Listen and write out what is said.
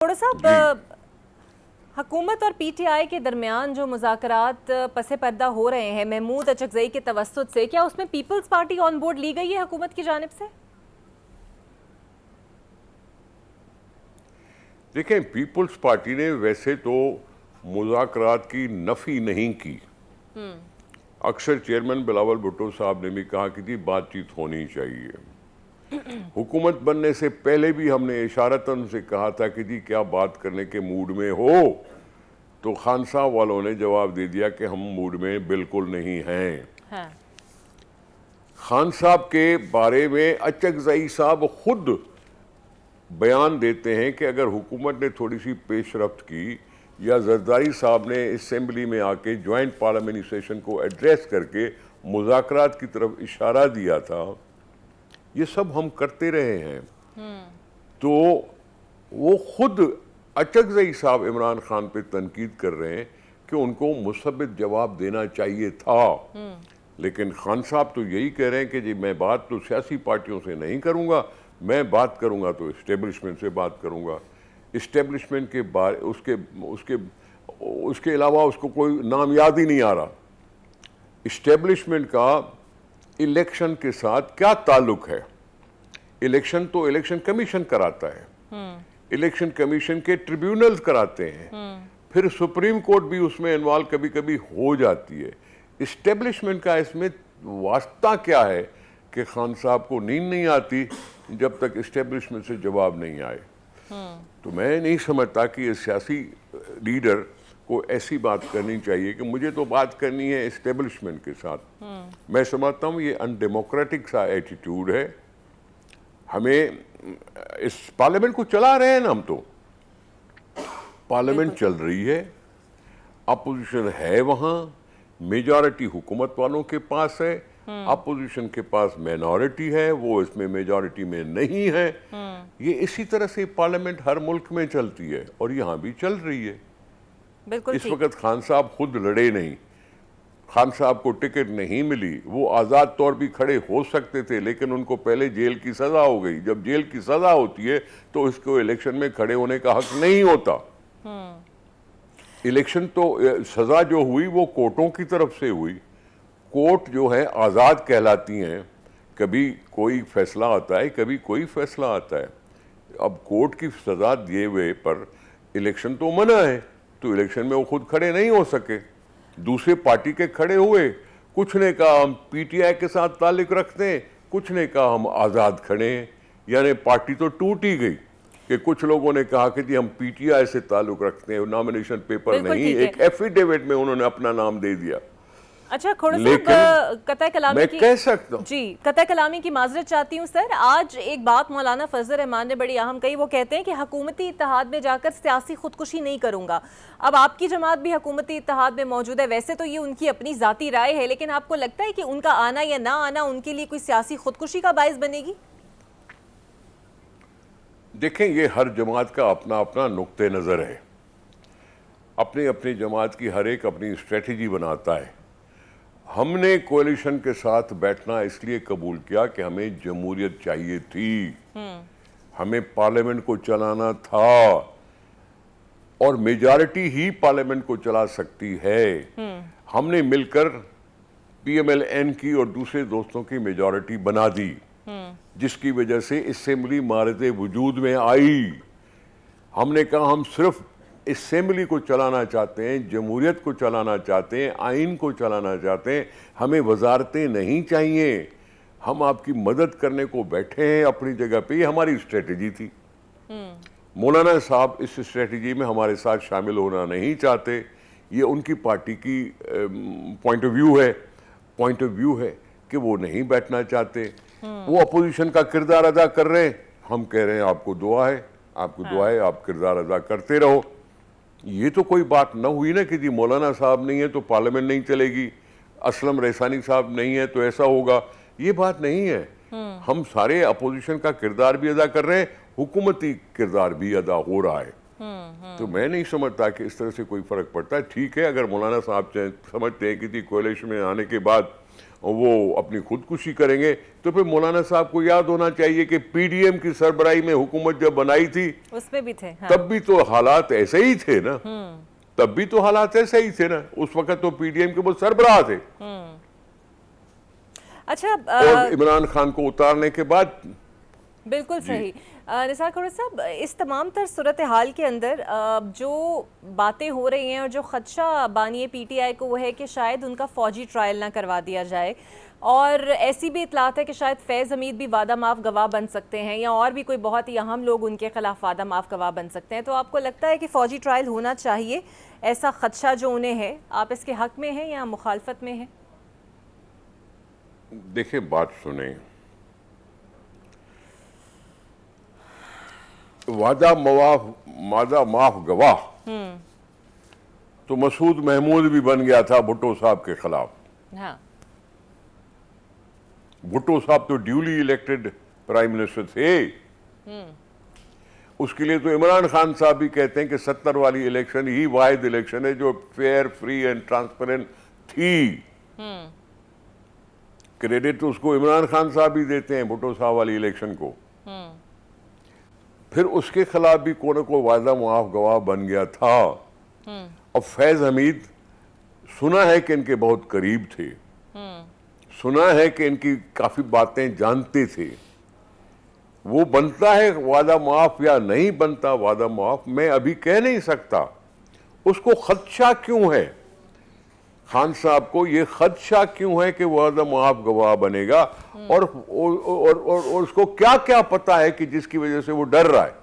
थोड़ा साहब, हुकूमत और पीटीआई के दरमियान जो मुज़ाकरात पसे पर्दा हो रहे हैं महमूद अचकज़ई के तवस्सुत से, क्या उसमें पीपल्स पार्टी ऑन बोर्ड ली गई है हुकूमत की जानिब से? देखें, पीपल्स पार्टी ने वैसे तो मुज़ाकरात की नफ़ी नहीं की। अक्सर चेयरमैन बिलावल भुट्टो साहब ने भी कहा कि जी बातचीत होनी चाहिए। हुकूमत बनने से पहले भी हमने इशारतन से कहा था कि जी क्या बात करने के मूड में हो, तो खान साहब वालों ने जवाब दे दिया कि हम मूड में बिल्कुल नहीं हैं। हाँ। खान साहब के बारे में अचकज़ई साहब खुद बयान देते हैं कि अगर हुकूमत ने थोड़ी सी पेशरफ्त की या जरदारी साहब ने असेंबली में आके ज्वाइंट पार्लियामेंट्री सेशन को एड्रेस करके मुज़ाकरात की तरफ इशारा दिया था, ये सब हम करते रहे हैं। तो वो खुद अचकज़ई साहब इमरान खान पे तनकीद कर रहे हैं कि उनको मुसब्बित जवाब देना चाहिए था। लेकिन खान साहब तो यही कह रहे हैं कि जी मैं बात तो सियासी पार्टियों से नहीं करूंगा, मैं बात करूंगा तो इस्टेब्लिशमेंट से बात करूंगा। इस्टेब्लिशमेंट के बारे उसके उसके उसके अलावा उसको कोई नाम याद ही नहीं आ रहा। इस्टेब्लिशमेंट का इलेक्शन के साथ क्या ताल्लुक है? इलेक्शन तो इलेक्शन कमीशन कराता है, इलेक्शन कमीशन के ट्रिब्यूनल्स कराते हैं, फिर सुप्रीम कोर्ट भी उसमें इन्वॉल्व कभी कभी हो जाती है। इस्टेब्लिशमेंट का इसमें वास्ता क्या है कि खान साहब को नींद नहीं आती जब तक इस्टेब्लिशमेंट से जवाब नहीं आए। तो मैं नहीं समझता कि ये सियासी लीडर को ऐसी बात करनी चाहिए कि मुझे तो बात करनी है इस्टेब्लिशमेंट के साथ। मैं समझता हूँ ये अनडेमोक्रेटिक सा एटीट्यूड है। हमें इस पार्लियामेंट को चला रहे हैं ना, हम तो पार्लियामेंट चल रही है, अपोजिशन है, वहां मेजॉरिटी हुकूमत वालों के पास है, अपोजिशन के पास माइनॉरिटी है, वो इसमें मेजॉरिटी में नहीं है। ये इसी तरह से पार्लियामेंट हर मुल्क में चलती है और यहां भी चल रही है। बिल्कुल इस वक्त खान साहब खुद लड़े नहीं, खान साहब को टिकट नहीं मिली, वो आज़ाद तौर भी खड़े हो सकते थे, लेकिन उनको पहले जेल की सज़ा हो गई। जब जेल की सज़ा होती है तो इसको इलेक्शन में खड़े होने का हक नहीं होता। इलेक्शन तो सज़ा जो हुई वो कोर्टों की तरफ से हुई। कोर्ट जो है आज़ाद कहलाती हैं, कभी कोई फैसला आता है, कभी कोई फैसला आता है। अब कोर्ट की सज़ा दिए हुए पर इलेक्शन तो मना है, तो इलेक्शन में वो खुद खड़े नहीं हो सके, दूसरे पार्टी के खड़े हुए। कुछ ने कहा हम पीटीआई के साथ ताल्लुक रखते हैं, कुछ ने कहा हम आज़ाद खड़े हैं। यानी पार्टी तो टूट ही गई कि कुछ लोगों ने कहा कि जी हम पीटीआई से ताल्लुक रखते हैं, नॉमिनेशन पेपर नहीं, एक एफिडेविट में उन्होंने अपना नाम दे दिया। अच्छा, खोड़ा साहब, कतई कलामी मैं की कह सकता हूं जी, कतई कलामी की माजरत चाहती हूँ सर। आज एक बात मौलाना फजल रहमान ने बड़ी अहम कही। वो कहते हैं कि हुकूमती इत्तेहाद में जाकर सियासी खुदकुशी नहीं करूंगा। अब आपकी जमात भी हुकूमती इत्तेहाद में मौजूद है, वैसे तो ये उनकी अपनी जाती राय है, लेकिन आपको लगता है कि उनका आना या ना आना उनके लिए कोई सियासी खुदकुशी का बायस बनेगी? देखें, ये हर जमात का अपना अपना नुक्ते नज़र है, अपनी अपनी जमात की हर एक अपनी स्ट्रेटजी बनाता है। हमने कोalition के साथ बैठना इसलिए कबूल किया कि हमें जमहूरियत चाहिए थी, हमें पार्लियामेंट को चलाना था और मेजॉरिटी ही पार्लियामेंट को चला सकती है। हमने मिलकर पीएमएल-एन की और दूसरे दोस्तों की मेजॉरिटी बना दी, जिसकी वजह से असेंबली मारते वजूद में आई। हमने कहा हम सिर्फ असेंबली को चलाना चाहते हैं, जमहूरियत को चलाना चाहते हैं, आइन को चलाना चाहते हैं, हमें वजारतें नहीं चाहिए। हम आपकी मदद करने को बैठे हैं अपनी जगह पे, ये हमारी स्ट्रेटजी थी। मौलाना साहब इस स्ट्रेटजी में हमारे साथ शामिल होना नहीं चाहते, ये उनकी पार्टी की पॉइंट ऑफ व्यू है कि वो नहीं बैठना चाहते। वो अपोजिशन का किरदार अदा कर रहे हैं, हम कह रहे हैं आपको दुआ है, आपको दुआ है, आप किरदार अदा करते रहो। ये तो कोई बात न हुई ना कि जी मौलाना साहब नहीं है तो पार्लियामेंट नहीं चलेगी, असलम रैसानी साहब नहीं है तो ऐसा होगा, ये बात नहीं है। हम सारे अपोजिशन का किरदार भी अदा कर रहे हैं, हुकूमती किरदार भी अदा हो रहा है। तो मैं नहीं समझता कि इस तरह से कोई फर्क पड़ता है। ठीक है, अगर मौलाना साहब समझते हैं कि जी कोalition में आने के बाद वो अपनी खुदकुशी करेंगे। तो फिर मौलाना साहब को याद होना चाहिए कि पीडीएम की सरबराही में हुकूमत जब बनाई थी उसमें भी थे। हाँ। तब भी तो हालात ऐसे ही थे ना, तब भी तो हालात ऐसे ही थे ना। उस वक्त तो पीडीएम के वो सरबराह थे। अच्छा, और इमरान खान को उतारने के बाद बिल्कुल सही। निसार खुर्रम साहब, इस तमाम तर सूरत हाल के अंदर जो बातें हो रही हैं और जो खदशा बानी पीटीआई को वो है कि शायद उनका फौजी ट्रायल ना करवा दिया जाए, और ऐसी भी इतलात है कि शायद फैज़ हमीद भी वादा माफ़ गवाह बन सकते हैं, या और भी कोई बहुत ही अहम लोग उनके खिलाफ वादा माफ़ गवाह बन सकते हैं। तो आपको लगता है कि फ़ौजी ट्रायल होना चाहिए, ऐसा खदशा जो उन्हें है, आप इसके हक़ में हैं या मुखालफत में हैं? देखिए, बात सुने, वादा माफ गवाह तो मसूद महमूद भी बन गया था भुट्टो साहब के खिलाफ। हाँ। भुट्टो साहब तो ड्यूली इलेक्टेड प्राइम मिनिस्टर थे। उसके लिए तो इमरान खान साहब भी कहते हैं कि 70 वाली इलेक्शन ही वाहिद इलेक्शन है जो फेयर, फ्री एंड ट्रांसपेरेंट थी। क्रेडिट तो उसको इमरान खान साहब भी देते हैं, भुट्टो साहब वाली इलेक्शन को। फिर उसके खिलाफ भी कोई न कोई वादा मुआफ गवाह बन गया था। और फैज हमीद सुना है कि इनके बहुत करीब थे, सुना है कि इनकी काफी बातें जानते थे। वो बनता है वादा मुआफ या नहीं बनता वादा मुआफ, मैं अभी कह नहीं सकता। उसको खदशा क्यों है, खान साहब को ये खदशा क्यों है कि वादा मुआफ गवाह बनेगा, और उसको क्या क्या पता है कि जिसकी वजह से वो डर रहा है।